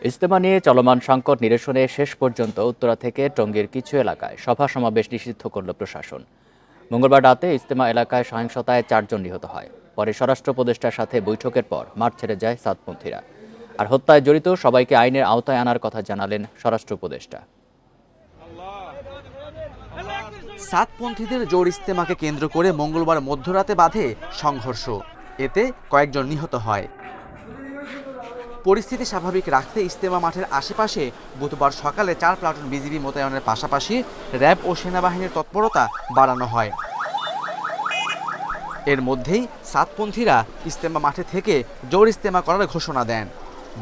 ইজতেমা নিয়ে চলমান সংকট নিরসনে শেষ পর্যন্ত উত্তরা থেকে টঙ্গীর কিছু এলাকায় সভা সমাবেশ নিষিদ্ধ করল প্রশাসন। মঙ্গলবার রাতে ইজতেমা এলাকায় সহিংসতায় 4 জন নিহত হয়। পরে স্বরাষ্ট্র উপদেষ্টার সাথে বৈঠকের পর মাঠ ছেড়ে যায় সাতপন্থীরা। আর হত্যায় জড়িত সবাইকে আইনের আওতায় আনার কথা জানালেন স্বরাষ্ট্র উপদেষ্টা। সাতপন্থীদের জোর ইজতেমাকে কেন্দ্র করে মঙ্গলবার মধ্যরাতে বাধে সংঘর্ষ। এতে কয়েকজন নিহত হয়। পরিস্থিতি স্বাভাবিক রাখতে ইজতেমা মাঠের আশেপাশে বুধবার সকালে 4 প্লাটুন বিজিবি মোতায়েনের পাশাপাশি র্যাব ও সেনাবাহিনীর তৎপরতা বাড়ানো হয়। এর মধ্যেই সাতপন্থীরা ইজতেমা মাঠে থেকে জোর ইজতেমা করার ঘোষণা দেন।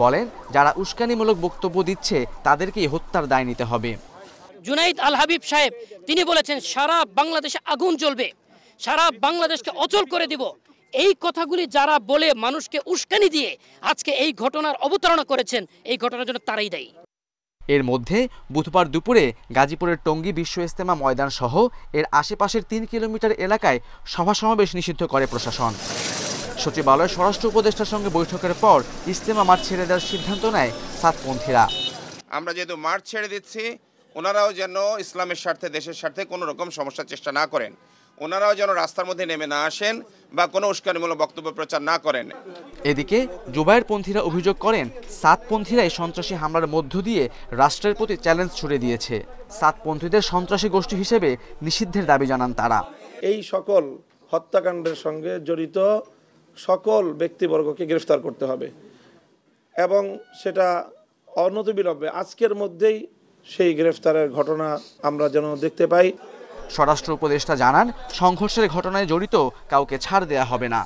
বলেন, যারা উস্কানিমূলক বক্তব্য দিচ্ছে তাদেরকেই হত্যার দায় নিতে হবে। জুনাইদ আল হাবিব সাহেব তিনি বলেছেন সারা বাংলাদেশে আগুন জ্বলবে, সারা বাংলাদেশকে অচল করে দিব। এই কথাগুলি যারা বলে মানুষকে উস্কানি দিয়ে আজকে এই ঘটনার অবতারণা করেছেন, এই ঘটনার জন্য তারাই দায়ী। এর মধ্যে বুধবার দুপুরে গাজীপুরের টঙ্গী বিশ্ব ইজতেমা ময়দান সহ এর আশেপাশের 3 কিলোমিটার এলাকায় সভা সমাবেশ নিষিদ্ধ করে প্রশাসন। সচিবালয় স্বরাষ্ট্র উপদেষ্টার সঙ্গে বৈঠকের পর ইজতেমা মাঠ ছেড়ে দেওয়ার সিদ্ধান্ত নেয় সাতপন্থীরা। আমরা যেহেতু মাঠ ছেড়ে দিচ্ছি, ওনারাও যেন ইসলামের স্বার্থে, দেশের স্বার্থে কোনো রকম সমস্যার চেষ্টা না করেন, ওনারাও যেন রাস্তার মধ্যে নেমে না আসেন বা কোনো উস্কানিমূলক বক্তব্য প্রচার না করেন। এদিকে জুবায়েরপন্থীরা অভিযোগ করেন, সাতপন্থীরাই সন্ত্রাসী হামলার মধ্য দিয়ে রাষ্ট্রের প্রতি চ্যালেঞ্জ ছুড়ে দিয়েছে। সাতপন্থীদের সন্ত্রাসী গোষ্ঠী হিসেবে নিষিদ্ধের দাবি জানান তারা। এই সকল হত্যাকাণ্ডের সঙ্গে জড়িত সকল ব্যক্তিবর্গকে গ্রেফতার করতে হবে এবং সেটা অনতিবিলম্বে আজকের মধ্যেই সেই গ্রেফতারের ঘটনা আমরা যেন দেখতে পাই। স্বরাষ্ট্র উপদেষ্টা জানান, সংঘর্ষের ঘটনায় জড়িত কাউকে ছাড় দেয়া হবে না।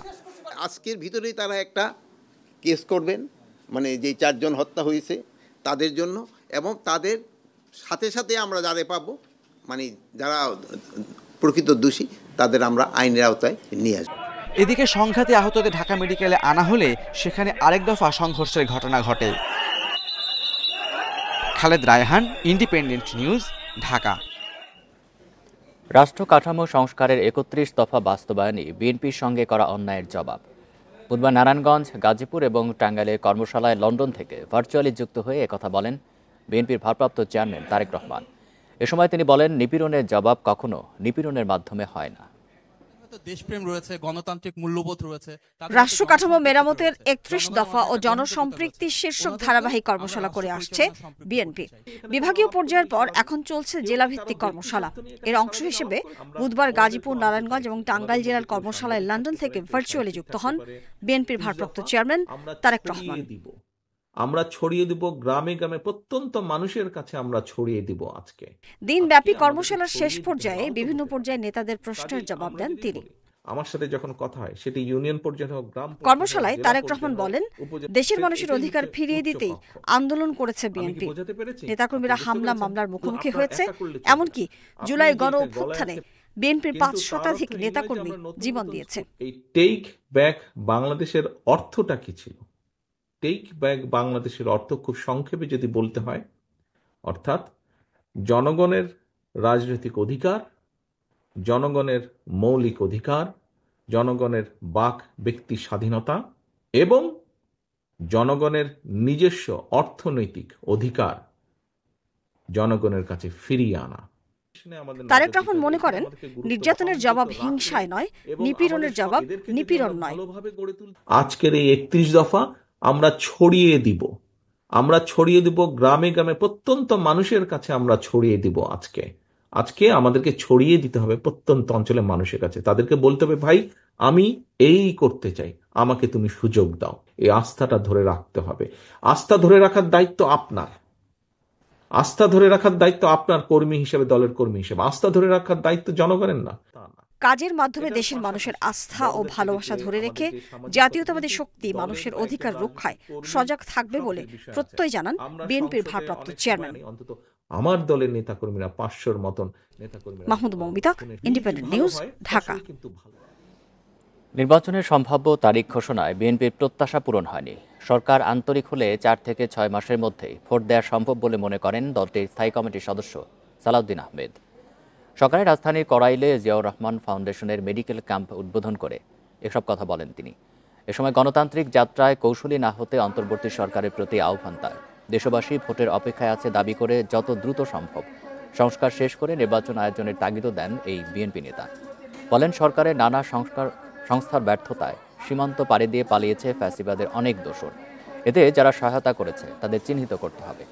আজকের ভিতরেই তারা একটা কেস করবেন, মানে যে 4 জন হত্যা হয়েছে তাদের জন্য, এবং তাদের সাথে সাথে আমরা যাদের পাবো, মানে যারা প্রকৃত দোষী তাদের আমরা আইনের আওতায় নিয়ে আসবো। এদিকে সংঘাতে আহতদের ঢাকা মেডিকেলে আনা হলে সেখানে আরেক দফা সংঘর্ষের ঘটনা ঘটে। Khaled Raihan, independent News, Dhaka. রাষ্ট্র কাঠামো সংস্কারের 31 দফা বাস্তবায়নই বিএনপির সঙ্গে করা অন্যায়ের জবাব। বুধবার নারায়ণগঞ্জ, গাজীপুর এবং টাঙ্গাইলের কর্মশালায় লন্ডন থেকে ভার্চুয়ালি যুক্ত হয়ে একথা বলেন বিএনপির ভারপ্রাপ্ত চেয়ারম্যান তারেক রহমান। এ সময় তিনি বলেন, নিপীড়নের জবাব কখনো নিপীড়নের মাধ্যমে হয় না। দেশপ্রেম রয়েছে, গণতান্ত্রিক মূল্যবোধ রয়েছে। রাষ্ট্র কাঠামো মেরামতের 31 দফা ও জনসম্পৃক্তি শীর্ষক ধারাবাহিক কর্মশালা করে আসছে বিএনপি। বিভাগীয় পর্যায়ের পর এখন চলছে জেলাভিত্তিক কর্মশালা। এর অংশ হিসেবে বুধবার গাজীপুর, নারায়ণগঞ্জ এবং টাঙ্গাইল জেলার কর্মশালায় লন্ডন থেকে ভার্চুয়ালি যুক্ত হন বিএনপির ভারপ্রাপ্ত চেয়ারম্যান তারেক রহমান। আমরা ছড়িয়ে দিব গ্রামে গ্রামে, প্রত্যন্ত মানুষের কাছে আমরা ছড়িয়ে দিব। আজকে দিনব্যাপী কর্মশালার শেষ পর্যায়ে বিভিন্ন পর্যায়ে নেতাদের প্রশ্নের জবাব দেন তিনি। আমার সাথে যখন কথা হয় সেটি ইউনিয়ন পর্যায়ে হোক, গ্রাম কর্মশালায় তারেক রহমান বলেন, দেশের মানুষের অধিকার ফিরিয়ে দিতেই আন্দোলন করেছে বিএনপি। নেতাকর্মীরা হামলা মামলার মুখোমুখি হয়েছে, এমনকি জুলাই গণ অভ্যুত্থানে বিএনপির 5 শতাধিক নেতাকর্মী জীবন দিয়েছে। এই টেক ব্যাক বাংলাদেশের অর্থটা কি ছিল? টেক ব্যাক বাংলাদেশের অর্থ খুব সংক্ষেপে যদি বলতে হয়, অর্থাৎ জনগণের রাজনৈতিক অধিকার, জনগণের মৌলিক অধিকার, জনগণের বাক ব্যক্তি স্বাধীনতা এবং জনগণের নিজস্ব অর্থনৈতিক অধিকার জনগণের কাছে ফিরিয়ে আনা। তারেক রহমান মনে করেন, নির্যাতনের জবাব হিংসায় নয়, নিপীড়নের জবাব নিপীড়ন নয়। আজকের এই 31 দফা আমরা ছড়িয়ে দিব, আমরা ছড়িয়ে দিব গ্রামে গ্রামে, প্রত্যন্ত মানুষের কাছে আমরা ছড়িয়ে দিব। আজকে আমাদেরকে ছড়িয়ে দিতে হবে প্রত্যন্ত অঞ্চলের মানুষের কাছে। তাদেরকে বলতে হবে, ভাই আমি এই করতে চাই, আমাকে তুমি সুযোগ দাও। এই আস্থাটা ধরে রাখতে হবে। আস্থা ধরে রাখার দায়িত্ব আপনার, আস্থা ধরে রাখার দায়িত্ব আপনার কর্মী হিসেবে, দলের কর্মী হিসেবে। আস্থা ধরে রাখার দায়িত্ব জনগণের না। কাজের মাধ্যমে দেশের মানুষের আস্থা ও ভালোবাসা ধরে রেখে জাতীয়তাবাদী শক্তি মানুষের অধিকার রক্ষায় সজাগ থাকবে বলে প্রত্যয় জানান বিএনপির ভারপ্রাপ্ত চেয়ারম্যান। আমার দলের নেতাকর্মীরা 500-র মতন নেতাকর্মী। Mahmud Moumita, independent News, Dhaka. নির্বাচনের সম্ভাব্য তারিখ ঘোষণায় বিএনপির প্রত্যাশা পূরণ হয়নি। সরকার আন্তরিক হলে 4 থেকে 6 মাসের মধ্যেই ভোট দেওয়া সম্ভব বলে মনে করেন দলটির স্থায়ী কমিটির সদস্য সালাউদ্দিন আহমেদ। সকালে রাজধানীর কড়াইলে জিয়াউর রহমান ফাউন্ডেশনের মেডিকেল ক্যাম্প উদ্বোধন করে এসব কথা বলেন তিনি। এ সময় গণতান্ত্রিক যাত্রায় কৌশলী না হতে অন্তর্বর্তী সরকারের প্রতি আহ্বান তার। দেশবাসী ভোটের অপেক্ষায় আছে দাবি করে যত দ্রুত সম্ভব সংস্কার শেষ করে নির্বাচন আয়োজনের তাগিদও দেন এই বিএনপি নেতা। বলেন, সরকারের নানা সংস্থার ব্যর্থতায় সীমান্ত পাড়ি দিয়ে পালিয়েছে ফ্যাসিবাদের অনেক দোসর। এতে যারা সহায়তা করেছে তাদের চিহ্নিত করতে হবে।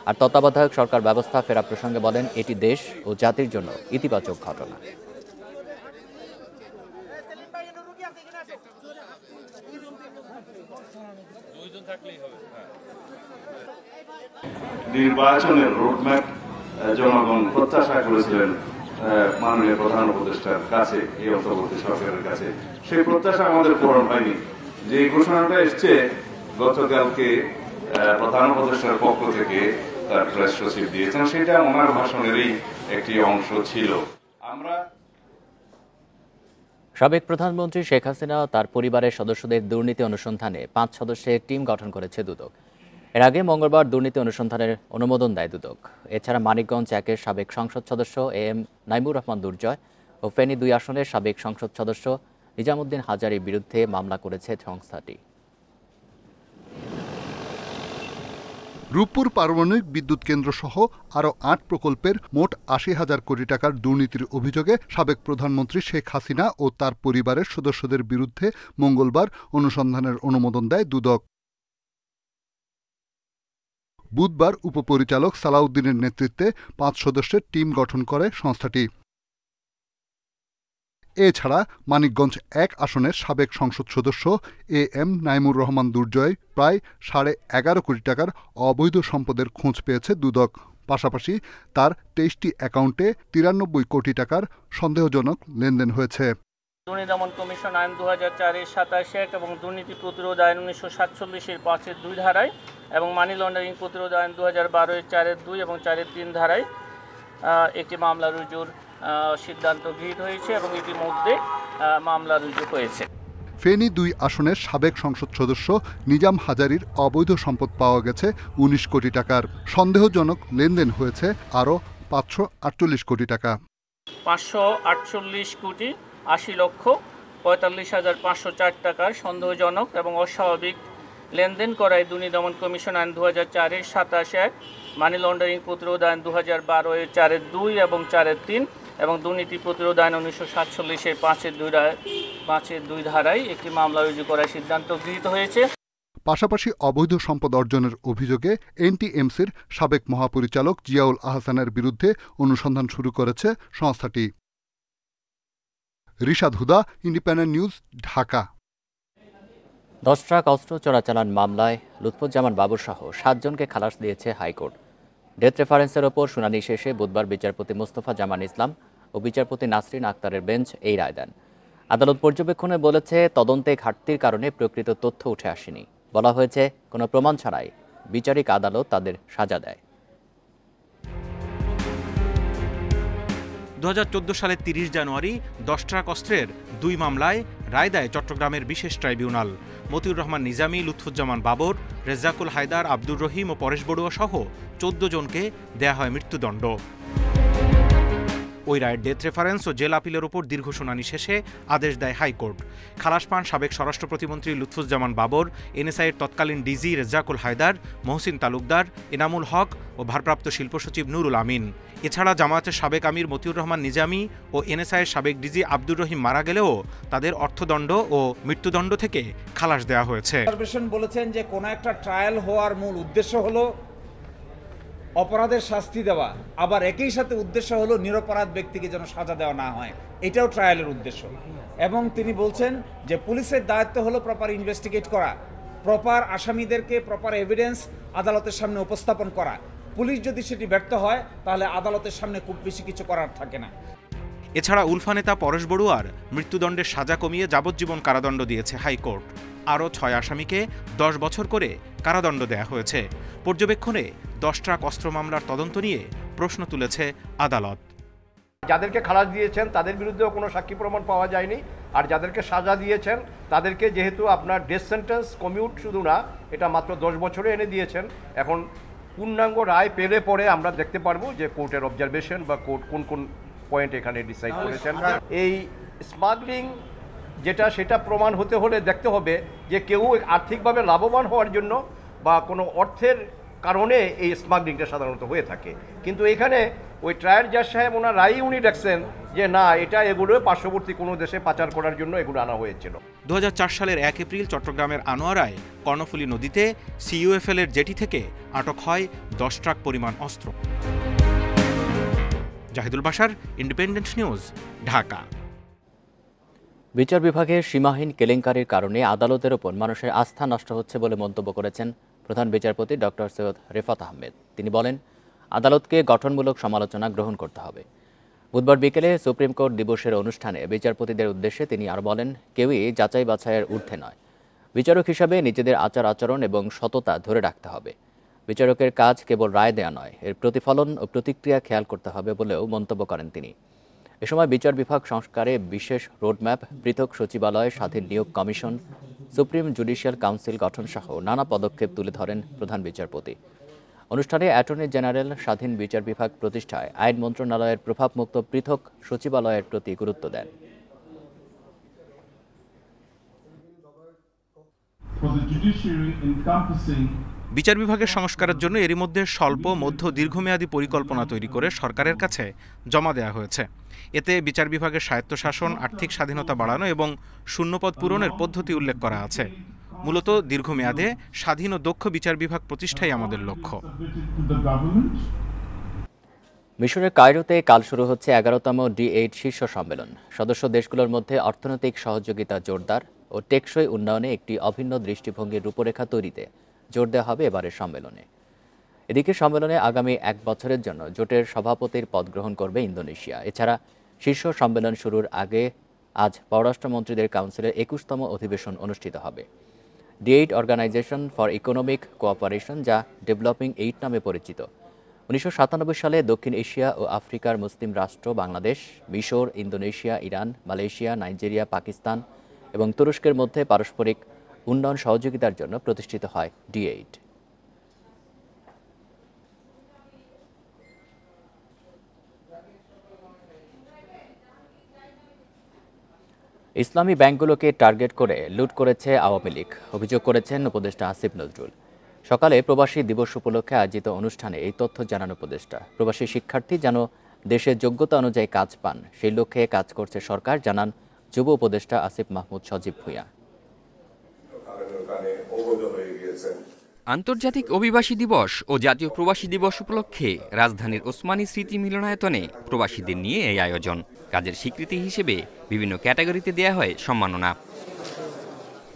আর তত্ত্বাবধায়ক সরকার ব্যবস্থা ফেরা প্রসঙ্গে বলেন, এটি দেশ ও জাতির জন্য ইতিবাচক ঘটনা। নির্বাচনের রোডম্যাপ জনগণ প্রত্যাশা করেছিলেন মাননীয় প্রধান উপদেষ্টার কাছে, এই অন্তর্বর্তী সরকারের কাছে। সেই প্রত্যাশা আমাদের পূরণ হয়নি। যে ঘোষণাটা এসছে গতকালকে প্রধান উপদেষ্টার পক্ষ থেকে তার প্রেস সচিব দিয়েছেন, সেটা ওনার ভাষণেরই একটি অংশ ছিল। আমরা সাবেক প্রধানমন্ত্রী শেখ হাসিনা ও তার পরিবারের সদস্যদের দুর্নীতি অনুসন্ধানে 5 সদস্যের টিম গঠন করেছে দুদক। এর আগে মঙ্গলবার দুর্নীতি অনুসন্ধানের অনুমোদন দেয় দুদক। এছাড়া মানিকগঞ্জ 1-এর সাবেক সংসদ সদস্য এম নাইমুর রহমান দুর্জয় ও ফেনী 2 আসনের সাবেক সংসদ সদস্য নিজামুদ্দিন হাজারীর বিরুদ্ধে মামলা করেছে সংস্থাটি। রূপপুর পারমাণবিক বিদ্যুৎ কেন্দ্র সহ আরও 8 প্রকল্পের মোট 80,000 কোটি টাকার দুর্নীতির অভিযোগে সাবেক প্রধানমন্ত্রী শেখ হাসিনা ও তার পরিবারের সদস্যদের বিরুদ্ধে মঙ্গলবার অনুসন্ধানের অনুমোদন দেয় দুদক। বুধবার উপপরিচালক সালাউদ্দিনের নেতৃত্বে 5 সদস্যের টিম গঠন করে সংস্থাটি। এছাড়া মানিকগঞ্জ 1 আসনের সাবেক সংসদ সদস্য এ এম নাইমুর রহমান দুর্জয় প্রায় 11.5 কোটি টাকার অবৈধ সম্পদের খোঁজ পেয়েছে দুদক। পাশাপাশি তার 23টি অ্যাকাউন্টে 93 কোটি টাকার সন্দেহজনক লেনদেন হয়েছে। দুর্নীতি দমন কমিশন আইন 2004-এর 27(1) এবং দুর্নীতি প্রতিরোধ আইন 1947-এর 5(2) ধারায় এবং মানি লন্ডারিং প্রতিরোধ আইন 2012-এর 4(2) এবং 4(3) ধারায় একটি মামলা রুজুর সিদ্ধান্ত গৃহীত হয়েছে এবং ইতিমধ্যে মামলা রুজু হয়েছে। ফেনী 2 আসনের সাবেক সংসদ সদস্য নিজাম হাজারীর অবৈধ সম্পদ পাওয়া গেছে 19 কোটি টাকার। সন্দেহজনক লেনদেন হয়েছে আরও 548 কোটি টাকা। 548 কোটি 80 লক্ষ 45,504 টাকার সন্দেহজনক এবং অস্বাভাবিক লেনদেন করায় দুর্নীতি দমন কমিশন আইন 2004-এর 27(1), মানি লন্ডারিং প্রতিরোধ আইন 2012-এর 4(2) এবং 4(3) এবং দুর্নীতি প্রতিরোধ আইন 1947-এর 5(2) ধারায় একটি মামলা রুজু করার সিদ্ধান্ত গৃহীত হয়েছে। পাশাপাশি অবৈধ সম্পদ অর্জনের অভিযোগে এনটিএমসির সাবেক মহাপরিচালক জিয়াউল আহসানের বিরুদ্ধে অনুসন্ধান শুরু করেছে সংস্থাটি। রিশাদ হুদা, ইন্ডিপেন্ডেন্ট নিউজ, ঢাকা। 10 ট্রাক অস্ত্র চোরাচালান মামলায় লুৎফুজ্জামান বাবর সহ 7 জনকে খালাস দিয়েছে হাইকোর্ট। ডেথ রেফারেন্সের ওপর শুনানি শেষে বুধবার বিচারপতি মোস্তফা জামান ইসলাম ও বিচারপতি নাসরিন আক্তারের বেঞ্চ এই রায় দেন। আদালত পর্যবেক্ষণে বলেছে, তদন্তে ঘাটতির কারণে প্রকৃত তথ্য উঠে আসেনি। বলা হয়েছে, কোনো প্রমাণ ছাড়াই বিচারিক আদালত তাদের সাজা দেয়। 2014 সালের 30 জানুয়ারি 10 ট্রাক অস্ত্রের 2 মামলায় রায় দেয় চট্টগ্রামের বিশেষ ট্রাইব্যুনাল। মতিউর রহমান নিজামী, লুৎফুজ্জামান বাবর, রেজ্জাকুল হায়দার, আব্দুর রহিম ও পরেশ বড়ুয়া সহ 14 জনকে দেয়া হয় মৃত্যুদণ্ড। ওই রায়ের ডেথ রেফারেন্স ও জেল আপিলের ওপর দীর্ঘ শুনানি শেষে আদেশ দেয় হাইকোর্ট। খালাস পান সাবেক স্বরাষ্ট্র প্রতিমন্ত্রী লুৎফুজ্জামান বাবর, এনএসআইয়ের তৎকালীন ডিজি রেজ্জাকুল হায়দার, মহসিন তালুকদার, এনামুল হক ও ভারপ্রাপ্ত শিল্প সচিব নুরুল আমিন। এছাড়া জামায়াতের সাবেক আমির মতিউর রহমান নিজামী ও এনএসআইয়ের সাবেক ডিজি আব্দুর রহিম মারা গেলেও তাদের অর্থদণ্ড ও মৃত্যুদণ্ড থেকে খালাস দেওয়া হয়েছে। বলেছেন যে কোনো একটা ট্রায়াল হওয়ার মূল উদ্দেশ্য হলো অপরাধের শাস্তি দেওয়া, আবার একই সাথে উদ্দেশ্য হলো নিরপরাধ ব্যক্তিকে যেন সাজা দেওয়া না হয়, এটাও ট্রায়ালের উদ্দেশ্য। এবং তিনি বলছেন যে পুলিশের দায়িত্ব হলো প্রপার ইনভেস্টিগেট করা, প্রপার আসামিদেরকে প্রপার এভিডেন্স আদালতের সামনে উপস্থাপন করা। পুলিশ যদি সেটি ব্যর্থ হয় তাহলে আদালতের সামনে খুব বেশি কিছু করার থাকে না। এছাড়া উলফা নেতা পরেশ বড়ুয়ার মৃত্যুদণ্ডের সাজা কমিয়ে যাবজ্জীবন কারাদণ্ড দিয়েছে হাইকোর্ট। আরও 6 আসামিকে 10 বছর করে কারাদণ্ড দেয়া হয়েছে। পর্যবেক্ষণে 10 ট্রাক অস্ত্র মামলার তদন্ত নিয়ে প্রশ্ন তুলেছে আদালত। যাদেরকে খালাস দিয়েছেন তাদের বিরুদ্ধেও কোনো সাক্ষী প্রমাণ পাওয়া যায়নি, আর যাদেরকে সাজা দিয়েছেন তাদেরকে যেহেতু আপনার ডেথ সেন্টেন্স কমিউট শুধু না, এটা মাত্র 10 বছরে এনে দিয়েছেন। এখন পূর্ণাঙ্গ রায় পেলে পরে আমরা দেখতে পারবো যে কোর্টের অবজারভেশন বা কোর্ট কোন কোন পয়েন্ট এখানে ডিসাইড করেছেন। এই স্মাগলিং যেটা সেটা প্রমাণ হতে হলে দেখতে হবে যে কেউ আর্থিকভাবে লাভবান হওয়ার জন্য বা কোনো অর্থের কারণে এই স্মাগলিংটা সাধারণত হয়ে থাকে। কিন্তু এখানে ওই ট্রায়াল জাজ সাহেব ওনার রায়ই উনি দেখছেন যে না, এটা এগুলো পার্শ্ববর্তী কোনো দেশে পাচার করার জন্য এগুলো আনা হয়েছিল। 2004 সালের 1 এপ্রিল চট্টগ্রামের আনোয়ারায় কর্ণফুলী নদীতে সিইউএফএল এর জেটি থেকে আটক হয় 10 ট্রাক পরিমাণ অস্ত্র। Jahidul Bashar, Independent News, Dhaka. বিচার বিভাগের সীমাহীন কেলেঙ্কারির কারণে আদালতের ওপর মানুষের আস্থা নষ্ট হচ্ছে বলে মন্তব্য করেছেন প্রধান বিচারপতি ডক্টর সৈয়দ রেফাত আহমেদ। তিনি বলেন, আদালতকে গঠনমূলক সমালোচনা গ্রহণ করতে হবে। বুধবার বিকেলে সুপ্রিম কোর্ট দিবসের অনুষ্ঠানে বিচারপতিদের উদ্দেশ্যে তিনি আর বলেন, কেউই যাচাই বাছাইয়ের ঊর্ধ্বে নয়। বিচারক হিসাবে নিজেদের আচার আচরণ এবং সততা ধরে রাখতে হবে। বিচারকের কাজ কেবল রায় দেয়া নয়, এর প্রতিফলন ও প্রতিক্রিয়া খেয়াল করতে হবে বলেও মন্তব্য করেন তিনি। এ সময় বিচার বিভাগ সংস্কারে বিশেষ রোডম্যাপ, পৃথক সচিবালয়, স্বাধীন নিয়োগ কমিশন, সুপ্রিম জুডিশিয়াল কাউন্সিল গঠন সহ নানা পদক্ষেপ তুলে ধরেন প্রধান বিচারপতি। অনুষ্ঠানে অ্যাটর্নি জেনারেল স্বাধীন বিচার বিভাগ প্রতিষ্ঠায় আইন মন্ত্রণালয়ের প্রভাবমুক্ত পৃথক সচিবালয়ের প্রতি গুরুত্ব দেন। বিচার বিভাগের সংস্কারের জন্য এরই মধ্যে স্বল্প, মধ্য, দীর্ঘমেয়াদী পরিকল্পনা তৈরি করে সরকারের কাছে জমা দেওয়া হয়েছে। এতে বিচার বিভাগের স্বায়ত্তশাসন, আর্থিক স্বাধীনতা বাড়ানো এবং শূন্যপদ পূরণের পদ্ধতি উল্লেখ করা আছে। মূলত দীর্ঘমেয়াদে স্বাধীন ও দক্ষ বিচার বিভাগ প্রতিষ্ঠাই আমাদের লক্ষ্য। মিশরের কায়রোতে কাল শুরু হচ্ছে 11তম D8 শীর্ষ সম্মেলন। সদস্য দেশগুলোর মধ্যে অর্থনৈতিক সহযোগিতা জোরদার ও টেকসই উন্নয়নে একটি অভিন্ন দৃষ্টিভঙ্গির রূপরেখা তৈরিতে জোর দেওয়া হবে এবারের সম্মেলনে। এদিকে সম্মেলনে আগামী 1 বছরের জন্য জোটের সভাপতির পদ গ্রহণ করবে ইন্দোনেশিয়া। এছাড়া শীর্ষ সম্মেলন শুরুর আগে আজ পররাষ্ট্রমন্ত্রীদের কাউন্সিলের 21তম অধিবেশন অনুষ্ঠিত হবে। D8 organization for economic cooperation, যা ডেভেলপিং 8 নামে পরিচিত, 1997 সালে দক্ষিণ এশিয়া ও আফ্রিকার মুসলিম রাষ্ট্র বাংলাদেশ, মিশর, Indonesia, Iran, Malaysia, Nigeria, Pakistan এবং তুরস্কের মধ্যে পারস্পরিক উন্নয়ন সহযোগিতার জন্য প্রতিষ্ঠিত হয় D8। ইসলামী ব্যাংকগুলোকে টার্গেট করে লুট করেছে আওয়ামী লীগ, অভিযোগ করেছেন উপদেষ্টা আসিফ নজরুল। সকালে প্রবাসী দিবস উপলক্ষে আয়োজিত অনুষ্ঠানে এই তথ্য জানান উপদেষ্টা। প্রবাসী শিক্ষার্থী যেন দেশের যোগ্যতা অনুযায়ী কাজ পান, সেই লক্ষ্যে কাজ করছে সরকার, জানান যুব উপদেষ্টা আসিফ মাহমুদ সজীব ভূঁইয়া। আন্তর্জাতিক অভিবাসী দিবস ও জাতীয় প্রবাসী দিবস উপলক্ষে রাজধানীর ওসমানী স্মৃতি মিলনায়তনে প্রবাসীদের নিয়ে এই আয়োজন। কাজের স্বীকৃতি হিসেবে বিভিন্ন ক্যাটাগরিতে দেয়া হয় সম্মাননা।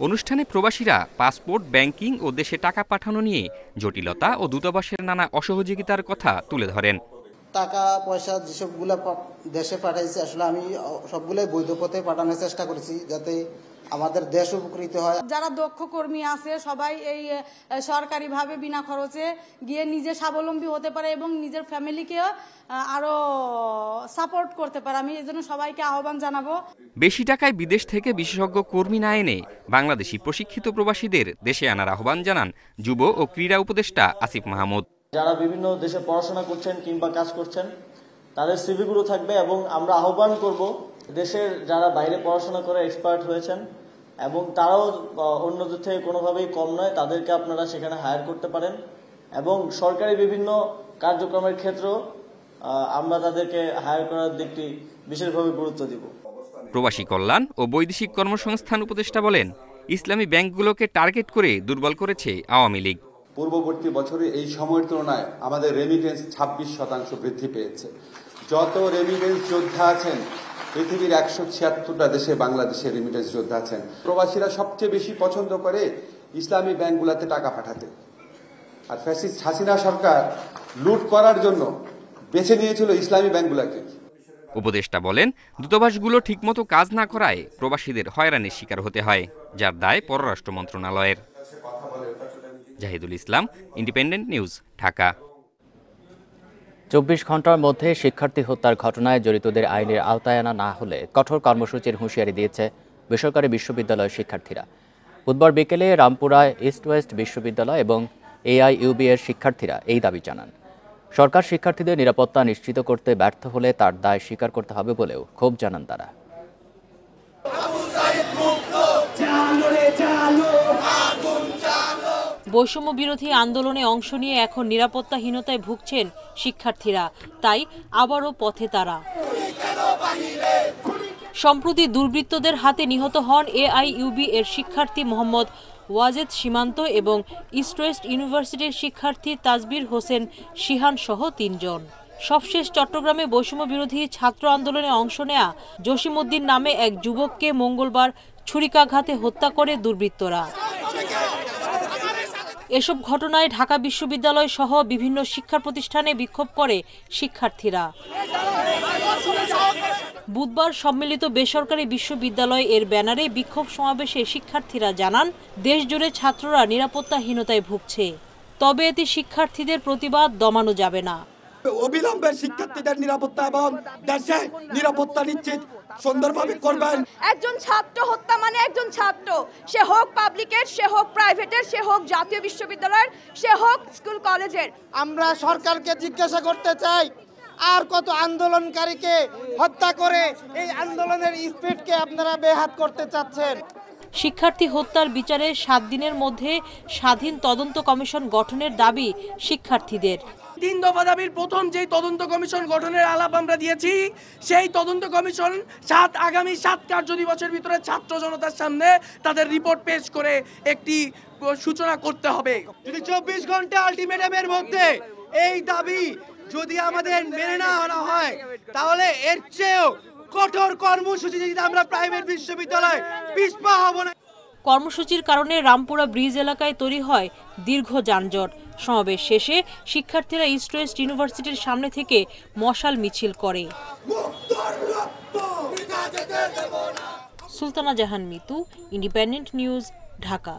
অনুষ্ঠানে প্রবাসীরা পাসপোর্ট, ব্যাংকিং ও দেশে টাকা পাঠানো নিয়ে জটিলতা ও দূতাবাসের নানা অসহযোগিতার কথা তুলে ধরেন। টাকা পয়সা যেসবগুলো দেশে পাঠাইছি, আসলে আমি সবগুলোই বৈধ পথে পাঠানোর চেষ্টা করেছি, যাতে আমাদের দেশ উপকৃত হয়। যারা দক্ষ কর্মী আছে সবাই এই সরকারিভাবে বিনা খরচে গিয়ে নিজে স্বাবলম্বী হতে পারে এবং নিজের ফ্যামিলিকেও আরো সাপোর্ট করতে পারে। আমি এই জন্য সবাইকে আহ্বান জানাবো। বেশি টাকায় বিদেশ থেকে বিশেষজ্ঞ কর্মী না এনে বাংলাদেশি প্রশিক্ষিত প্রবাসীদের দেশে আনার আহ্বান জানান যুব ও ক্রীড়া উপদেষ্টা আসিফ মাহমুদ। যারা বিভিন্ন দেশে পড়াশোনা করছেন কিংবা কাজ করছেন তাদের সিভিগুলো থাকবে এবং আমরা আহ্বান করব দেশের যারা বাইরে পড়াশোনা করে এক্সপার্ট হয়েছেন এবং তারাও অন্যদের থেকে কোনোভাবেই কম নয়, তাদেরকে আপনারা সেখানে হায়ার করতে পারেন এবং সরকারি বিভিন্ন কার্যক্রমের ক্ষেত্রেও আমরা তাদেরকে হায়ার করার দিকটি বিশেষভাবে গুরুত্ব দিব। প্রবাসী কল্যাণ ও বৈদেশিক কর্মসংস্থান উপদেষ্টা বলেন, ইসলামী ব্যাংকগুলোকে টার্গেট করে দুর্বল করেছে আওয়ামী লীগ। পূর্ববর্তী বছরে এই সময়ের তুলনায় আমাদের রেমিটেন্স 26% বৃদ্ধি পেয়েছে। যত রেমিটেন্স যোদ্ধা আছেন পৃথিবীর 176টা দেশে বাংলাদেশের রেমিটেন্স যোদ্ধা আছেন। প্রবাসীরা সবচেয়ে বেশি পছন্দ করে ইসলামী ব্যাংকগুলোতে টাকা পাঠাতে, আর ফ্যাসিস্ট হাসিনা সরকার লুট করার জন্য বেছে নিয়েছিল ইসলামী ব্যাংকগুলোকে। উপদেষ্টা বলেন, দূতাবাসগুলো ঠিকমতো কাজ না করায় প্রবাসীদের হয়রানির শিকার হতে হয়, যার দায় পররাষ্ট্র মন্ত্রণালয়ের। জাহিদুল ইসলাম, ইন্ডিপেন্ডেন্ট নিউজ, ঢাকা। 24 ঘন্টার মধ্যে শিক্ষার্থী হত্যার ঘটনায় জড়িতদের আইনের আওতায় আনা না হলে কঠোর কর্মসূচির হুঁশিয়ারি দিয়েছে বেসরকারি বিশ্ববিদ্যালয়ের শিক্ষার্থীরা। বুধবার বিকেলে রামপুরায় ইস্ট ওয়েস্ট বিশ্ববিদ্যালয় এবং AIUB এর শিক্ষার্থীরা এই দাবি জানান। সরকার শিক্ষার্থীদের নিরাপত্তা নিশ্চিত করতে ব্যর্থ হলে তার দায় স্বীকার করতে হবে বলেও ক্ষোভ জানান তারা। বৈষম্য বিরোধী আন্দোলনে অংশ নিয়ে এখন নিরাপত্তাহীনতায় ভুগছেন শিক্ষার্থীরা, তাই আবারও পথে তারা। সম্প্রতি দুর্বৃত্তদের হাতে নিহত হন AIUB এর শিক্ষার্থী মোহাম্মদ ওয়াজেদ সীমান্ত এবং ইস্ট ওয়েস্ট ইউনিভার্সিটির শিক্ষার্থী তাজবির হোসেন শিহান সহ ৩ জন। সবশেষ চট্টগ্রামে বৈষম্য বিরোধী ছাত্র আন্দোলনে অংশ নেয়া জসিমউদ্দিন নামে এক যুবককে মঙ্গলবার ছুরিকাঘাতে হত্যা করে দুর্বৃত্তরা। এসব ঘটনায় ঢাকা বিশ্ববিদ্যালয় সহ বিভিন্ন শিক্ষা প্রতিষ্ঠানে বিক্ষোভ করে শিক্ষার্থীরা। বুধবার সম্মিলিত বেসরকারি বিশ্ববিদ্যালয় এর ব্যানারে বিক্ষোভ সমাবেশে শিক্ষার্থীরা জানান, দেশজুড়ে ছাত্ররা নিরাপত্তাহীনতায় ভুগছে, তবে এতে শিক্ষার্থীদের প্রতিবাদ দমানো যাবে না। অবিলম্বে শিক্ষার্থীদের নিরাপত্তা এবং দেশে নিরাপত্তা নিশ্চিত সুন্দরভাবে করবেন। একজন ছাত্র হত্যা মানে একজন ছাত্র, সে হোক পাবলিকের, সে হোক প্রাইভেটের, সে হোক জাতীয় বিশ্ববিদ্যালয়ের, সে হোক স্কুল কলেজের। আমরা সরকারকে জিজ্ঞাসা করতে চাই, আর কত আন্দোলনকারীকে হত্যা করে এই আন্দোলনের স্পিডকে আপনারা বেহাত করতে চাচ্ছেন? শিক্ষার্থী হত্যার বিচারে 7 দিনের মধ্যে স্বাধীন তদন্ত কমিশন গঠনের দাবি শিক্ষার্থীদের। 3 দফা দাবির প্রথম যেই তদন্ত কমিশন গঠনের আলাপ আমরা দিয়েছি, সেই তদন্ত কমিশন আগামী 7 কার্যদিবসের ভিতরে ছাত্র জনতার সামনে তাদের রিপোর্ট পেশ করে একটি সূচনা করতে হবে। যদি 24 ঘন্টা আলটিমেটামের মধ্যে এই দাবি যদি আমাদের মেনে না আনা হয়, তাহলে এর চেয়েও কঠোর কর্মসূচি যদি আমরা প্রাইভেট বিশ্ববিদ্যালয় পিছপা হব না। কর্মসূচির কারণে রামপুরা ব্রিজ এলাকায় তৈরি হয় দীর্ঘ যানজট। সমাবেশ শেষে শিক্ষার্থীরা ইস্ট ওয়েস্ট ইউনিভার্সিটির সামনে থেকে মশাল মিছিল করে। সুলতানা জাহান মিতু, ইন্ডিপেন্ডেন্ট নিউজ, ঢাকা।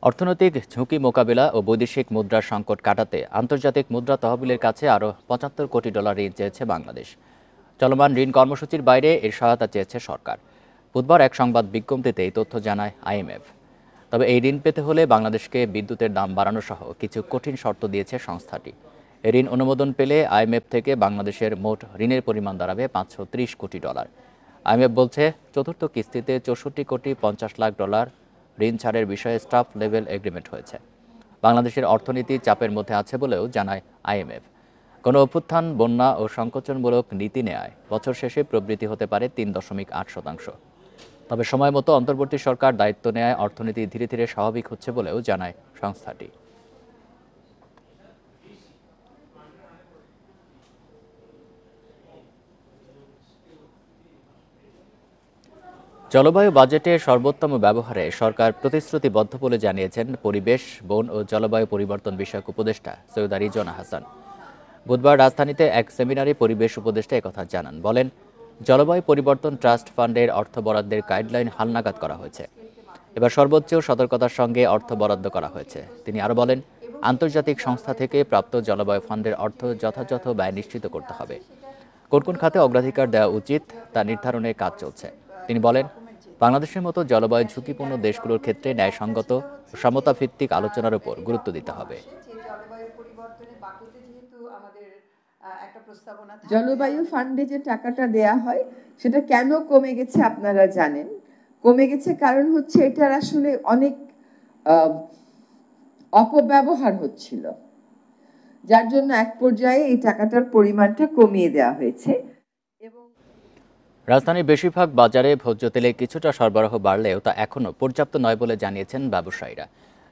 অর্থনৈতিক ঝুঁকি মোকাবিলা ও বৈদেশিক মুদ্রার সংকট কাটাতে আন্তর্জাতিক মুদ্রা তহবিলের কাছে আরও $75 কোটি ঋণ চেয়েছে বাংলাদেশ। চলমান ঋণ কর্মসূচির বাইরে এর সহায়তা চেয়েছে সরকার। বুধবার এক সংবাদ বিজ্ঞপ্তিতে এই তথ্য জানায় IMF। তবে এই ঋণ পেতে হলে বাংলাদেশকে বিদ্যুতের দাম বাড়ানো সহ কিছু কঠিন শর্ত দিয়েছে সংস্থাটি। এই ঋণ অনুমোদন পেলে IMF থেকে বাংলাদেশের মোট ঋণের পরিমাণ দাঁড়াবে $530 কোটি। IMF বলছে, চতুর্থ কিস্তিতে $64 কোটি 50 লাখ ঋণ ছাড়ের বিষয়ে স্টাফ লেভেল এগ্রিমেন্ট হয়েছে। বাংলাদেশের অর্থনীতি চাপের মধ্যে আছে বলেও জানায় IMF। কোনো অভ্যুত্থান, বন্যা ও সংকোচনমূলক নীতি নেয়ায় বছর শেষে প্রবৃদ্ধি হতে পারে 3.8%। তবে সময় মতো অন্তর্বর্তী সরকার দায়িত্ব নেয়ায় অর্থনীতি ধীরে ধীরে স্বাভাবিক হচ্ছে বলেও জানায় সংস্থাটি। জলবায়ু বাজেটে সর্বোত্তম ব্যবহারে সরকার প্রতিশ্রুতিবদ্ধ বলে জানিয়েছেন পরিবেশ, বন ও জলবায়ু পরিবর্তন বিষয়ক উপদেষ্টা সৈয়দা রিজওয়ানা হাসান। বুধবার রাজধানীতে এক সেমিনারে পরিবেশ উপদেষ্টা একথা জানান। বলেন, জলবায়ু পরিবর্তন ট্রাস্ট ফান্ডের অর্থ বরাদ্দের গাইডলাইন হালনাগাদ করা হয়েছে। এবার সর্বোচ্চ সতর্কতার সঙ্গে অর্থ বরাদ্দ করা হয়েছে। তিনি আরও বলেন, আন্তর্জাতিক সংস্থা থেকে প্রাপ্ত জলবায়ু ফান্ডের অর্থ যথাযথ ব্যয় নিশ্চিত করতে হবে। কোন কোন খাতে অগ্রাধিকার দেওয়া উচিত তা নির্ধারণে কাজ চলছে। তিনি বলেন, বাংলাদেশের মতো জলবায়ু ঝুঁকিপূর্ণ দেশগুলোর ক্ষেত্রে ন্যায়সঙ্গত ও সমতাভিত্তিক আলোচনার উপর গুরুত্ব দিতে হবে। জলবায়ু ফান্ডে যে টাকাটা দেয়া হয় সেটা কেন কমে গেছে আপনারা জানেন। কমে গেছে কারণ হচ্ছে এটার আসলে অনেক অপব্যবহার হচ্ছিল, যার জন্য এক পর্যায়ে এই টাকাটার পরিমাণটা কমিয়ে দেওয়া হয়েছে। রাজধানীর বেশিরভাগ বাজারে ভোজ্য তেলে কিছুটা সরবরাহ বাড়লেও তা এখনও পর্যাপ্ত নয় বলে জানিয়েছেন ব্যবসায়ীরা।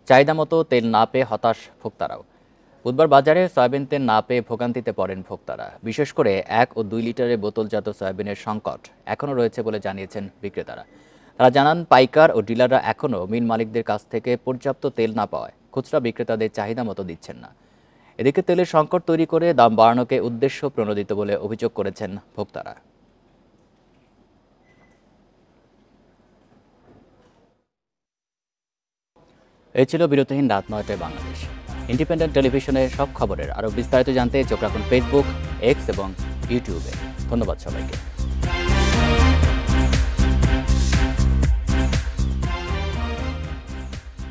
চাহিদা মতো তেল না পেয়ে হতাশ ভোক্তারাও। বুধবার বাজারে সয়াবিন তেল না পেয়ে ভোগান্তিতে পড়েন ভোক্তারা। বিশেষ করে 1 ও 2 লিটারের বোতলজাত সয়াবিনের সংকট এখনও রয়েছে বলে জানিয়েছেন বিক্রেতারা। তারা জানান, পাইকার ও ডিলাররা এখনও মিল মালিকদের কাছ থেকে পর্যাপ্ত তেল না পাওয়ায় খুচরা বিক্রেতাদের চাহিদা মতো দিচ্ছেন না। এদিকে তেলের সংকট তৈরি করে দাম বাড়ানোকে উদ্দেশ্য প্রণোদিত বলে অভিযোগ করেছেন ভোক্তারা। এই ছিল বিরতিহীন রাত 9টায় বাংলাদেশ। ইন্ডিপেন্ডেন্ট টেলিভিশনের সব খবরের আরও বিস্তারিত জানতে চোখ রাখুন ফেসবুক, এক্স এবং ইউটিউবে। ধন্যবাদ সবাইকে।